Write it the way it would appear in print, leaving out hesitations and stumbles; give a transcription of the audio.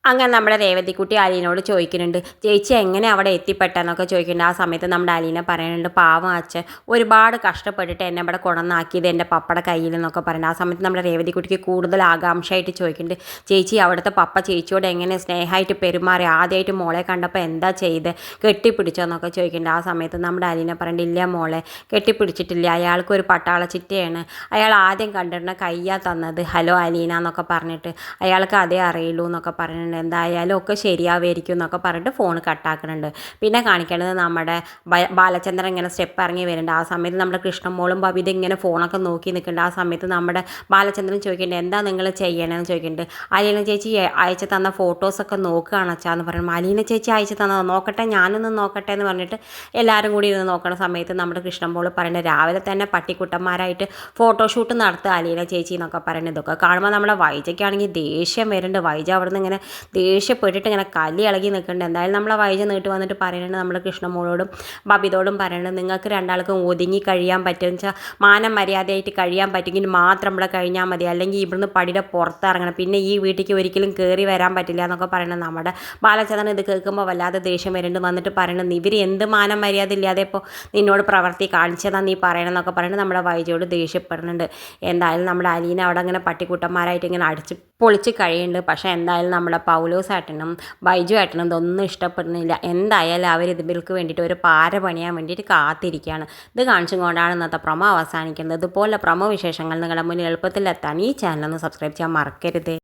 അങ്ങനെ നമ്മുടെ രേവതിക്കുട്ടി അലീനോട് ചോദിക്കുന്നുണ്ട്, ചേച്ചി എങ്ങനെ അവിടെ എത്തിപ്പെട്ടെന്നൊക്കെ ചോദിക്കുന്നുണ്ട്. ആ സമയത്ത് നമ്മുടെ അലീന പറയുന്നുണ്ട്, പാവം അച്ഛൻ ഒരുപാട് കഷ്ടപ്പെട്ടിട്ട് എന്നെ ഇവിടെ കൊണ്ടുവന്നാക്കിയത് എൻ്റെ പപ്പയുടെ കയ്യിൽ എന്നൊക്കെ പറയുന്നത്. ആ സമയത്ത് നമ്മുടെ രേവതിക്കുട്ടിക്ക് കൂടുതൽ ആകാംക്ഷയായിട്ട് ചോദിക്കുന്നുണ്ട്, ചേച്ചി അവിടുത്തെ പപ്പ ചേച്ചിയോട് എങ്ങനെ സ്നേഹമായിട്ട് പെരുമാറി, ആദ്യമായിട്ട് മോളെ കണ്ടപ്പോൾ എന്താ ചെയ്ത്, കെട്ടിപ്പിടിച്ചോന്നൊക്കെ ചോദിക്കുന്നുണ്ട്. ആ സമയത്ത് നമ്മുടെ അലീന പറയുന്നുണ്ട്, ഇല്ല മോളെ കെട്ടിപ്പിടിച്ചിട്ടില്ല, അയാൾക്കൊരു പട്ടാള ചിറ്റയാണ്, അയാൾ ആദ്യം കണ്ടിരുന്ന കയ്യാ തന്നത്, ഹലോ അലീന എന്നൊക്കെ പറഞ്ഞിട്ട്, അയാൾക്ക് അതേ അറിയുള്ളൂ എന്നൊക്കെ പറഞ്ഞിട്ടുണ്ട്. എന്തായാലും ഒക്കെ ശരിയാവുമായിരിക്കും എന്നൊക്കെ പറഞ്ഞിട്ട് ഫോൺ കട്ടാക്കുന്നുണ്ട്. പിന്നെ കാണിക്കേണ്ടത് നമ്മുടെ ബാലചന്ദ്രൻ ഇങ്ങനെ സ്റ്റെപ്പ് ഇറങ്ങി വരുന്നുണ്ട്. ആ സമയത്ത് നമ്മുടെ കൃഷ്ണമോളും ബബിത ഇങ്ങനെ ഫോണൊക്കെ നോക്കി നിൽക്കുന്നുണ്ട്. ആ സമയത്ത് നമ്മുടെ ബാലചന്ദ്രൻ ചോദിക്കുന്നുണ്ട്, എന്താ നിങ്ങൾ ചെയ്യണമെന്ന് ചോദിക്കുന്നുണ്ട്. അലീന ചേച്ചി അയച്ചു തന്ന ഫോട്ടോസൊക്കെ നോക്കുകയാണ് അച്ഛാന്ന് പറയുമ്പോൾ, അലീന ചേച്ചി അയച്ചു തന്നത് നോക്കട്ടെ, ഞാനൊന്ന് നോക്കട്ടെ എന്ന് പറഞ്ഞിട്ട് എല്ലാവരും കൂടി ഇരുന്ന് നോക്കുന്ന സമയത്ത് നമ്മുടെ കൃഷ്ണമോൾ പറയുന്നത്, രാവിലെ തന്നെ പട്ടിക്കുട്ടന്മാരായിട്ട് ഫോട്ടോഷൂട്ട് നടത്തുക അലീന ചേച്ചി എന്നൊക്കെ പറയുന്നത്. ഇതൊക്കെ കാണുമ്പോൾ നമ്മുടെ വൈജയ്ക്കാണെങ്കിൽ ദേഷ്യം വരുന്നുണ്ട്. വൈജ അവിടെ നിന്ന് ഇങ്ങനെ ദേഷ്യപ്പെട്ടിട്ട് ഇങ്ങനെ കലി ഇളകി നിൽക്കുന്നുണ്ട്. എന്തായാലും നമ്മളെ വൈജ നീട്ട് വന്നിട്ട് പറയുന്നുണ്ട് നമ്മുടെ കൃഷ്ണമോളോടും ബബിതോടും പറയുന്നുണ്ട്, നിങ്ങൾക്ക് രണ്ടാൾക്കും ഒതുങ്ങി കഴിയാൻ പറ്റുമെന്ന് വെച്ചാൽ മാനം മര്യാദയായിട്ട് കഴിയാൻ പറ്റുമെങ്കിൽ മാത്രം ഇവിടെ കഴിഞ്ഞാൽ മതി, അല്ലെങ്കിൽ ഇവിടുന്ന് പടിയുടെ പുറത്തിറങ്ങണം, പിന്നെ ഈ വീട്ടിലേക്ക് ഒരിക്കലും കയറി വരാൻ പറ്റില്ല എന്നൊക്കെ പറയുന്നത്. നമ്മുടെ ബാലചന്ദ്രൻ ഇത് കേൾക്കുമ്പോൾ വല്ലാതെ ദേഷ്യം വരുന്നുണ്ട്. വന്നിട്ട് പറയുന്നത്, ഇവർ എന്ത് മാനം മര്യാദ ഇല്ലാതെ ഇപ്പോൾ നിന്നോട് പ്രവർത്തി കാണിച്ചതാണ് നീ പറയണമെന്നൊക്കെ പറയുന്നത് നമ്മുടെ വൈജയോട് ദേഷ്യപ്പെടുന്നുണ്ട്. എന്തായാലും നമ്മുടെ അലീന അവിടെ അങ്ങനെ പട്ടിക്കുട്ടന്മാരായിട്ട് ഇങ്ങനെ അടിച്ച് പൊളിച്ച് കഴിയുന്നുണ്ട്. പക്ഷേ എന്തായാലും നമ്മുടെ പൗലോസ് ഏട്ടനും ബൈജു ഏട്ടനും ഇതൊന്നും ഇഷ്ടപ്പെടുന്നില്ല. എന്തായാലും അവർ ഇതിലേക്ക് വേണ്ടിയിട്ട് ഒരു പാര പണിയാൻ വേണ്ടിയിട്ട് കാത്തിരിക്കുകയാണ്. ഇത് കാണിച്ചും കൊണ്ടാണ് ഇന്നത്തെ പ്രൊമോ അവസാനിക്കുന്നത്. ഇതുപോലെ പ്രൊമോ വിശേഷങ്ങൾ നിങ്ങളുടെ മുന്നിൽ എളുപ്പത്തിൽ എത്താൻ ഈ ചാനൽ ഒന്ന് സബ്സ്ക്രൈബ് ചെയ്യാൻ മറക്കരുത്.